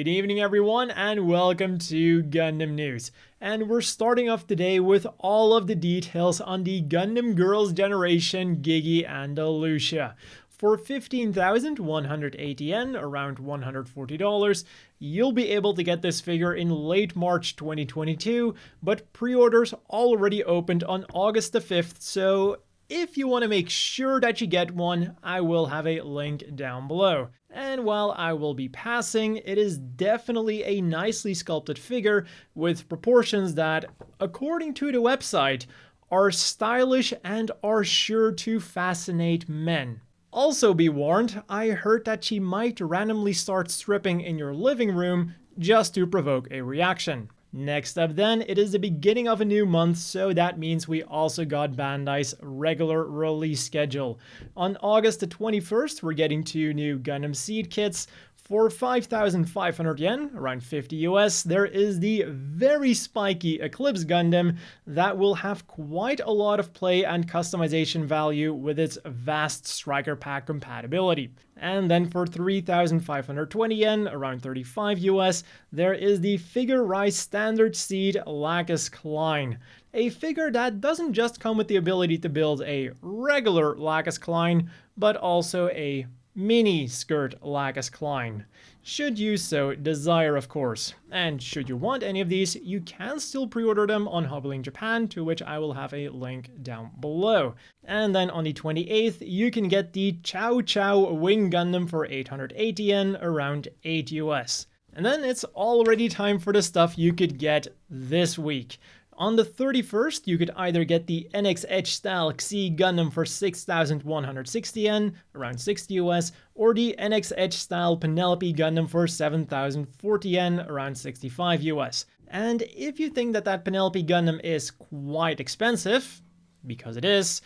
Good evening everyone and welcome to Gundam News. And we're starting off today with all of the details on the Gundam Girls Generation Gigi Andalusia. For 15,180 yen, around $140, you'll be able to get this figure in late March 2022, but pre-orders already opened on August the 5th, so if you want to make sure that you get one, I will have a link down below. And while I will be passing, it is definitely a nicely sculpted figure with proportions that, according to the website, are stylish and are sure to fascinate men. Also be warned, I heard that she might randomly start stripping in your living room just to provoke a reaction. Next up then, it is the beginning of a new month, so that means we also got Bandai's regular release schedule. On August the 21st, we're getting 2 new Gundam Seed kits. For 5,500 yen, around 50 US, there is the very spiky Eclipse Gundam that will have quite a lot of play and customization value with its vast striker pack compatibility. And then for 3,520 yen, around 35 US, there is the Figure Rise Standard Seed Lacus Klein. A figure that doesn't just come with the ability to build a regular Lacus Klein, but also a mini skirt Lacus Klein. Should you so desire, of course. And should you want any of these, you can still pre-order them on Hobbling Japan, to which I will have a link down below. And then on the 28th, you can get the Chow Chow Wing Gundam for 880 yen, around 8 US. And then it's already time for the stuff you could get this week. On the 31st, you could either get the NXEDGE style Xe Gundam for 6,160 yen, around 60 US, or the NXEDGE style Penelope Gundam for 7,040 yen, around 65 US. And if you think that that Penelope Gundam is quite expensive, because it is,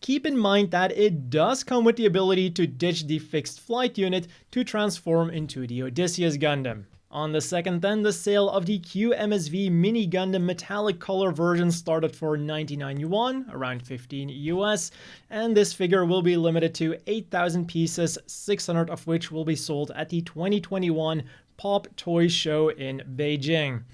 keep in mind that it does come with the ability to ditch the fixed flight unit to transform into the Odysseus Gundam. On the 2nd then, the sale of the QMSV Mini Gundam metallic color version started for 99 yuan, around 15 US, and this figure will be limited to 8,000 pieces, 600 of which will be sold at the 2021 Pop Toy Show in Beijing.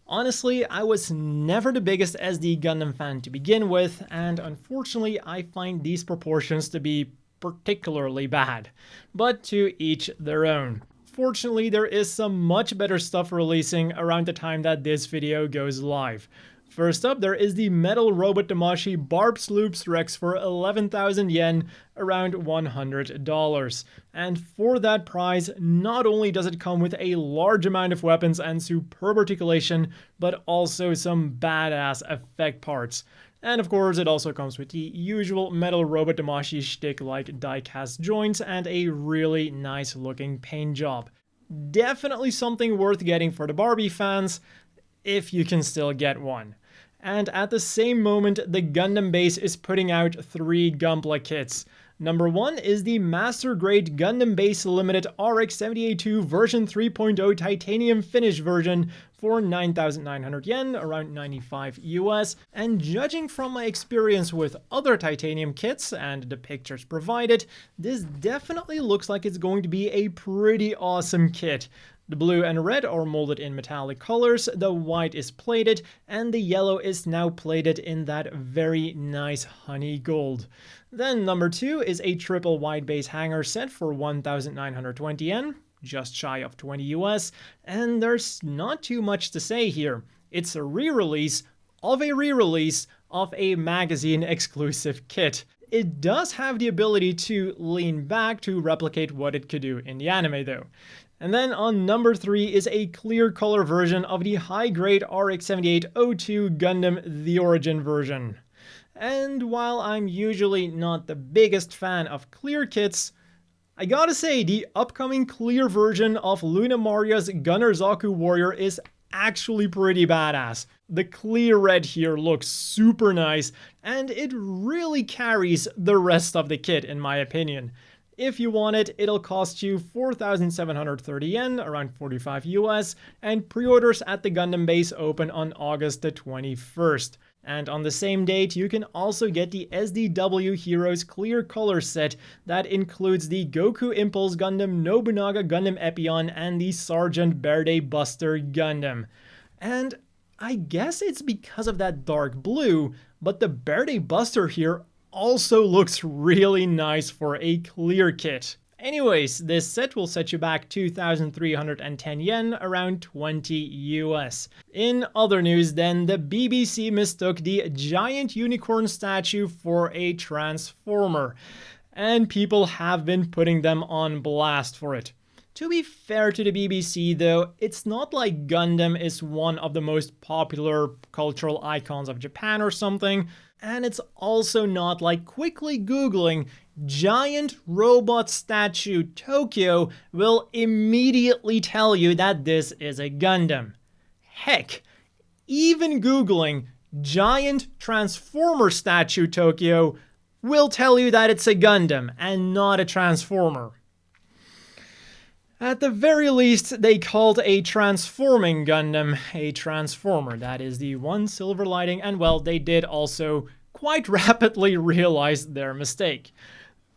Honestly, I was never the biggest SD Gundam fan to begin with, and unfortunately I find these proportions to be particularly bad, but to each their own. Fortunately, there is some much better stuff releasing around the time that this video goes live. First up, there is the Metal Robot Damashii Barbs Loops Rex for 11,000 yen, around $100. And for that price, not only does it come with a large amount of weapons and superb articulation, but also some badass effect parts. And of course, it also comes with the usual Metal Robot Damashii shtick-like die-cast joints and a really nice looking paint job. Definitely something worth getting for the Barbie fans, if you can still get one. And at the same moment, the Gundam base is putting out 3 Gunpla kits. Number 1 is the Master Grade Gundam Base Limited RX-78-2 version 3.0 titanium finish version for 9,900 yen, around 95 US. And judging from my experience with other titanium kits and the pictures provided, this definitely looks like it's going to be a pretty awesome kit. The blue and red are molded in metallic colors, the white is plated, and the yellow is now plated in that very nice honey gold. Then number 2 is a triple wide base hanger set for 1,920 yen, just shy of 20 US, and there's not too much to say here. It's a re-release of a magazine exclusive kit. It does have the ability to lean back to replicate what it could do in the anime though. And then on number 3 is a clear color version of the high-grade RX-78-02 Gundam The Origin version. And while I'm usually not the biggest fan of clear kits, I gotta say the upcoming clear version of Luna Maria's Gunner Zaku Warrior is actually pretty badass. The clear red here looks super nice, and it really carries the rest of the kit in my opinion. If you want it, it'll cost you 4,730 yen, around 45 US, and pre-orders at the Gundam base open on August the 21st. And on the same date, you can also get the SDW Heroes Clear Color set that includes the Goku Impulse Gundam, Nobunaga Gundam Epion, and the Sergeant Berde Buster Gundam. And I guess it's because of that dark blue, but the Berde Buster here also looks really nice for a clear kit. Anyways, this set will set you back 2,310 yen, around 20 US. In other news then, the BBC mistook the giant unicorn statue for a transformer, and people have been putting them on blast for it. To be fair to the BBC though, it's not like Gundam is one of the most popular cultural icons of Japan or something, and it's also not like quickly googling giant robot statue Tokyo will immediately tell you that this is a Gundam. Heck, even googling giant transformer statue Tokyo will tell you that it's a Gundam and not a transformer. At the very least, they called a transforming Gundam a transformer. That is the one silver lining, and well, they did also quite rapidly realize their mistake.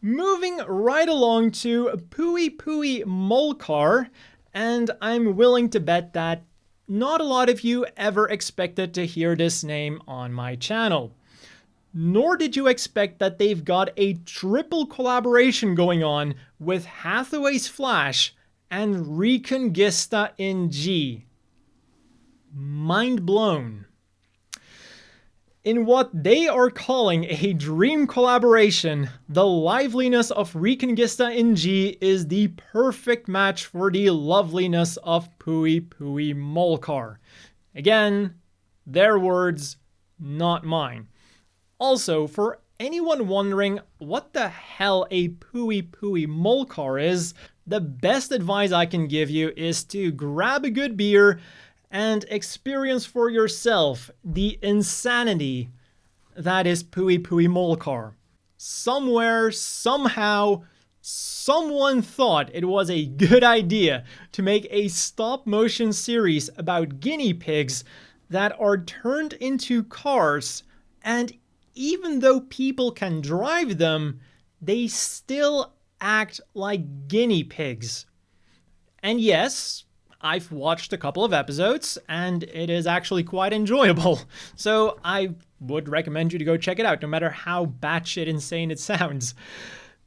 Moving right along to Pui Pui Molcar, and I'm willing to bet that not a lot of you ever expected to hear this name on my channel. Nor did you expect that they've got a triple collaboration going on with Hathaway's Flash and Reconguista in G. Mind blown. In what they are calling a dream collaboration, the liveliness of Reconguista in G is the perfect match for the loveliness of Pui Pui Molcar. Again, their words, not mine. Also, for anyone wondering what the hell a Pui Pui Molcar is, the best advice I can give you is to grab a good beer and experience for yourself the insanity that is Pui Pui Molcar. Somewhere, somehow, someone thought it was a good idea to make a stop-motion series about guinea pigs that are turned into cars, and even though people can drive them, they still act like guinea pigs. And yes, I've watched a couple of episodes, and it is actually quite enjoyable. So I would recommend you to go check it out, no matter how batshit insane it sounds.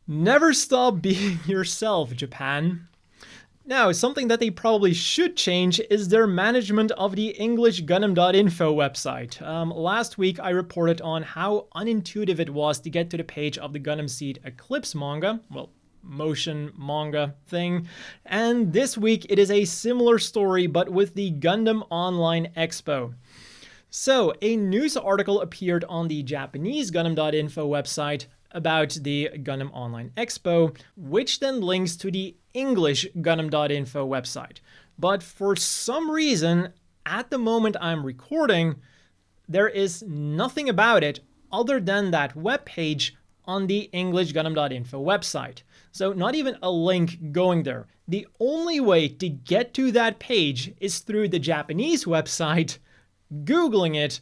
Never stop being yourself, Japan. Now, something that they probably should change is their management of the English Gundam.info website. Last week, I reported on how unintuitive it was to get to the page of the Gundam Seed Eclipse manga, well, motion manga thing, and this week it is a similar story but with the Gundam Online Expo. So, a news article appeared on the Japanese Gundam.info website about the Gundam Online Expo, which then links to the English Gundam.info website. But for some reason, at the moment I'm recording, there is nothing about it other than that webpage on the English Gundam.info website. So not even a link going there. The only way to get to that page is through the Japanese website, Googling it,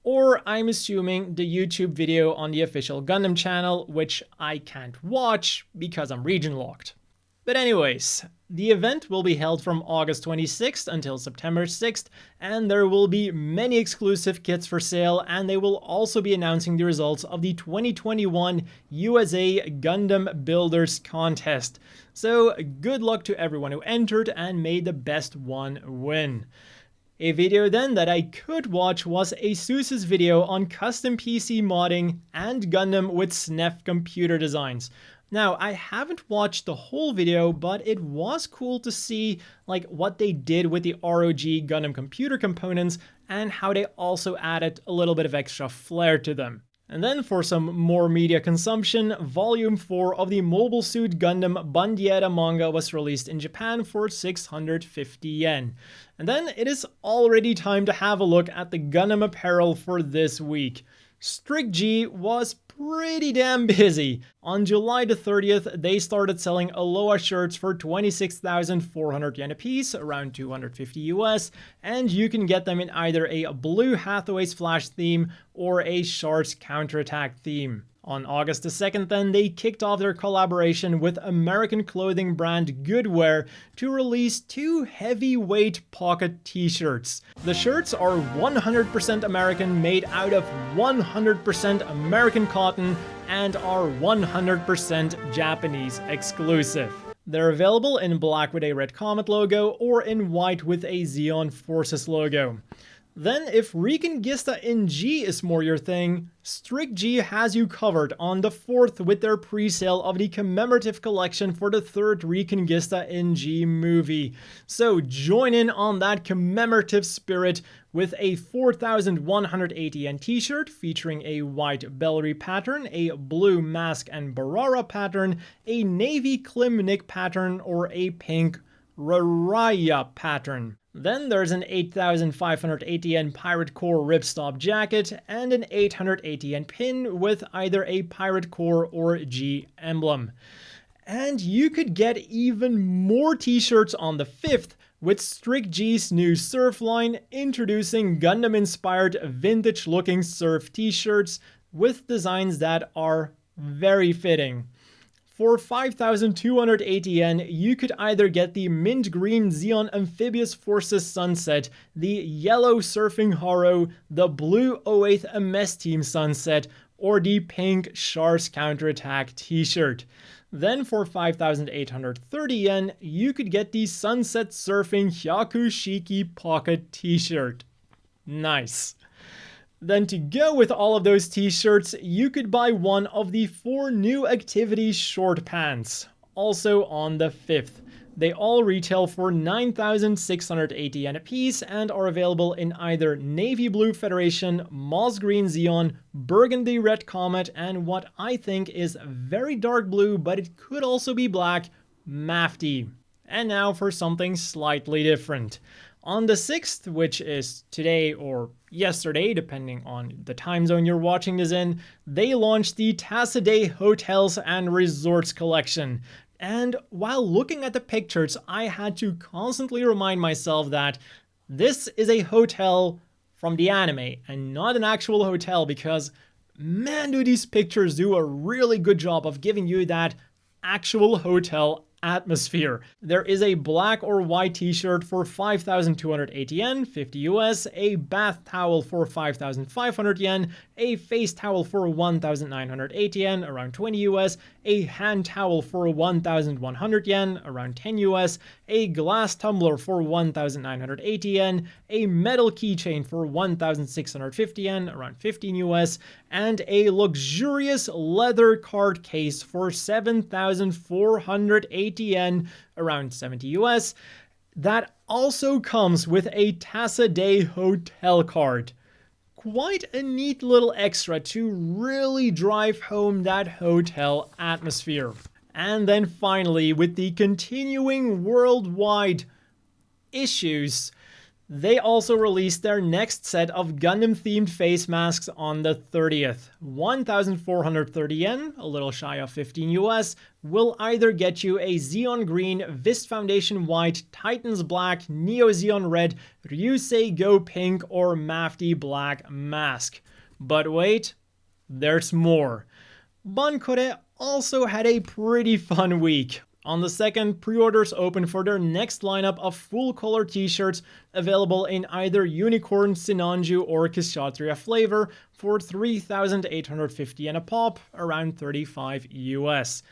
or I'm assuming the YouTube video on the official Gundam channel, which I can't watch because I'm region locked. But anyways, the event will be held from August 26th until September 6th, and there will be many exclusive kits for sale, and they will also be announcing the results of the 2021 USA Gundam Builders Contest. So good luck to everyone who entered, and may the best one win. A video then that I could watch was Asus's video on custom PC modding and Gundam with SNEF computer designs. Now, I haven't watched the whole video, but it was cool to see like what they did with the ROG Gundam computer components and how they also added a little bit of extra flair to them. And then for some more media consumption, Volume 4 of the Mobile Suit Gundam Bandiera manga was released in Japan for 650 yen. And then it is already time to have a look at the Gundam apparel for this week. Strict G was pretty damn busy. On July the 30th, they started selling Aloha shirts for 26,400 yen a piece, around 250 US, and you can get them in either a blue Hathaway's Flash theme or a Sharks counterattack theme. On August the 2nd then, they kicked off their collaboration with American clothing brand Goodwear to release 2 heavyweight pocket t-shirts. The shirts are 100% American, made out of 100% American cotton, and are 100% Japanese exclusive. They're available in black with a red comet logo or in white with a Zeon Forces logo. Then, if Reconguista in G is more your thing, NXEDGE has you covered on the 4th with their pre-sale of the commemorative collection for the 3rd Reconguista in G movie. So join in on that commemorative spirit with a 4,180 yen t-shirt featuring a white Bellary pattern, a blue mask and Barara pattern, a navy Klimnik pattern, or a pink Raraya pattern. Then there's an 8,580 yen Pirate Core ripstop jacket and an 880 yen pin with either a Pirate Core or G emblem. And you could get even more t-shirts on the 5th with NXEDGE's new surf line introducing Gundam-inspired vintage-looking surf t-shirts with designs that are very fitting. For 5,280 yen, you could either get the mint green Zeon Amphibious Forces Sunset, the yellow Surfing Haro, the blue 08th MS Team Sunset, or the pink Sharks Counterattack t-shirt. Then for 5,830 yen, you could get the Sunset Surfing Hyakushiki Pocket t-shirt. Nice. Then to go with all of those t-shirts, you could buy one of the 4 new activity short pants, also on the 5th. They all retail for 9,680 yen a piece and are available in either Navy Blue Federation, Moss Green Zeon, Burgundy Red Comet, and what I think is very dark blue, but it could also be black, Mafty. And now for something slightly different. On the 6th, which is today or yesterday, depending on the time zone you're watching this in, they launched the Tasaday Hotels and Resorts collection. And while looking at the pictures, I had to constantly remind myself that this is a hotel from the anime and not an actual hotel, because man, do these pictures do a really good job of giving you that actual hotel atmosphere. There is a black or white t-shirt for 5,280 yen, 50 US, a bath towel for 5,500 yen, a face towel for 1,980 yen, around 20 US, a hand towel for 1,100 yen, around 10 US, a glass tumbler for 1,980 yen, a metal keychain for 1,650 yen, around 15 US, and a luxurious leather card case for 7,480 yen, around 70 US, that also comes with a Tasaday hotel card. Quite a neat little extra to really drive home that hotel atmosphere. And then finally, with the continuing worldwide issues, they also released their next set of Gundam-themed face masks on the 30th. 1,430 yen, a little shy of 15 US, will either get you a Zeon Green, Vist Foundation White, Titans Black, Neo Zeon Red, Ryusei Go Pink, or Mafty Black mask. But wait, there's more. Bankore also had a pretty fun week. On the 2nd, pre-orders opened for their next lineup of full-color t-shirts available in either Unicorn, Sinanju, or Kshatriya flavor for 3,850 yen a pop, around 35 US.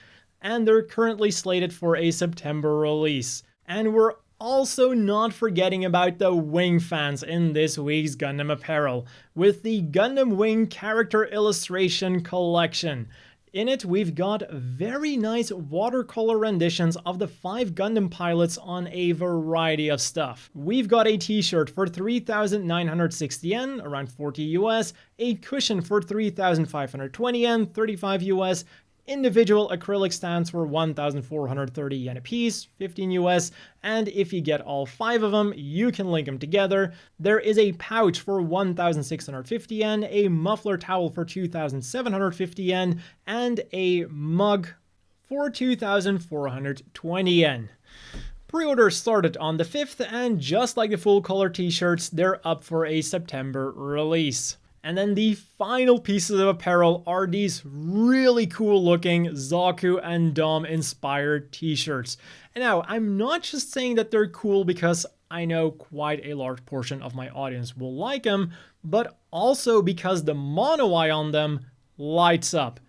And they're currently slated for a September release. And we're also not forgetting about the Wing fans in this week's Gundam apparel, with the Gundam Wing Character Illustration Collection. In it, we've got very nice watercolor renditions of the 5 Gundam pilots on a variety of stuff. We've got a t-shirt for 3,960 yen, around 40 US, a cushion for 3,520 yen, 35 US, individual acrylic stands for 1,430 yen a piece, 15 US, and if you get all 5 of them, you can link them together. There is a pouch for 1,650 yen, a muffler towel for 2,750 yen, and a mug for 2,420 yen. Pre-orders started on the 5th, and just like the full color t-shirts, they're up for a September release. And then the final pieces of apparel are these really cool looking Zaku and Dom inspired t-shirts. And now, I'm not just saying that they're cool because I know quite a large portion of my audience will like them, but also because the mono eye on them lights up.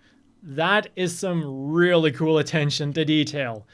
That is some really cool attention to detail.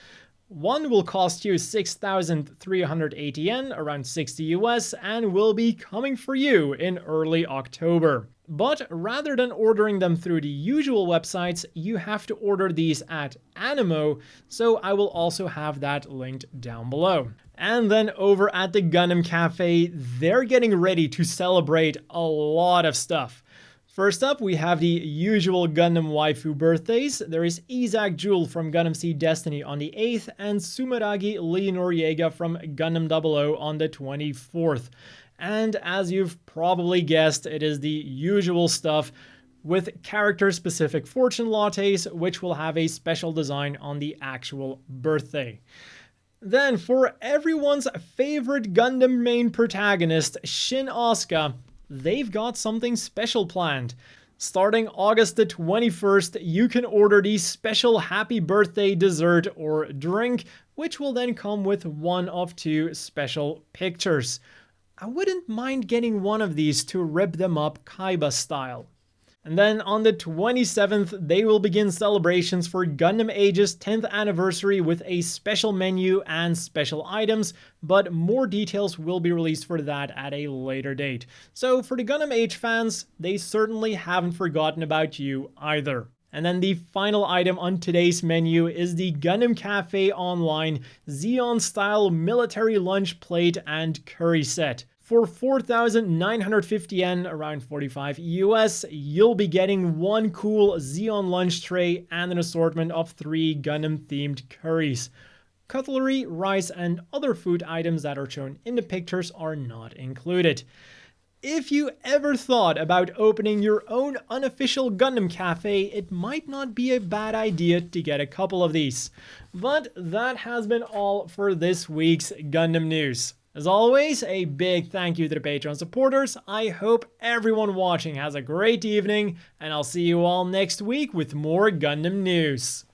One will cost you 6,380 yen, around 60 US, and will be coming for you in early October. But rather than ordering them through the usual websites, you have to order these at Animo, so I will also have that linked down below. And then over at the Gundam Café, they're getting ready to celebrate a lot of stuff. First up, we have the usual Gundam waifu birthdays. There is Isaac Jewel from Gundam Seed Destiny on the 8th, and Sumeragi Lee Noriega from Gundam 00 on the 24th. And as you've probably guessed, it is the usual stuff with character-specific fortune lattes, which will have a special design on the actual birthday. Then, for everyone's favorite Gundam main protagonist, Shin Asuka, they've got something special planned. Starting August the 21st, you can order the special happy birthday dessert or drink, which will then come with one of 2 special pictures. I wouldn't mind getting one of these to rip them up Kaiba style. And then on the 27th, they will begin celebrations for Gundam Age's 10th anniversary with a special menu and special items, but more details will be released for that at a later date. So for the Gundam Age fans, they certainly haven't forgotten about you either. And then the final item on today's menu is the Gundam Café Online Zeon-style military lunch plate and curry set. For 4,950 yen, around 45 US, you'll be getting one cool Zeon lunch tray and an assortment of 3 Gundam-themed curries. Cutlery, rice, and other food items that are shown in the pictures are not included. If you ever thought about opening your own unofficial Gundam Cafe, it might not be a bad idea to get a couple of these. But that has been all for this week's Gundam news. As always, a big thank you to the Patreon supporters. I hope everyone watching has a great evening, and I'll see you all next week with more Gundam news.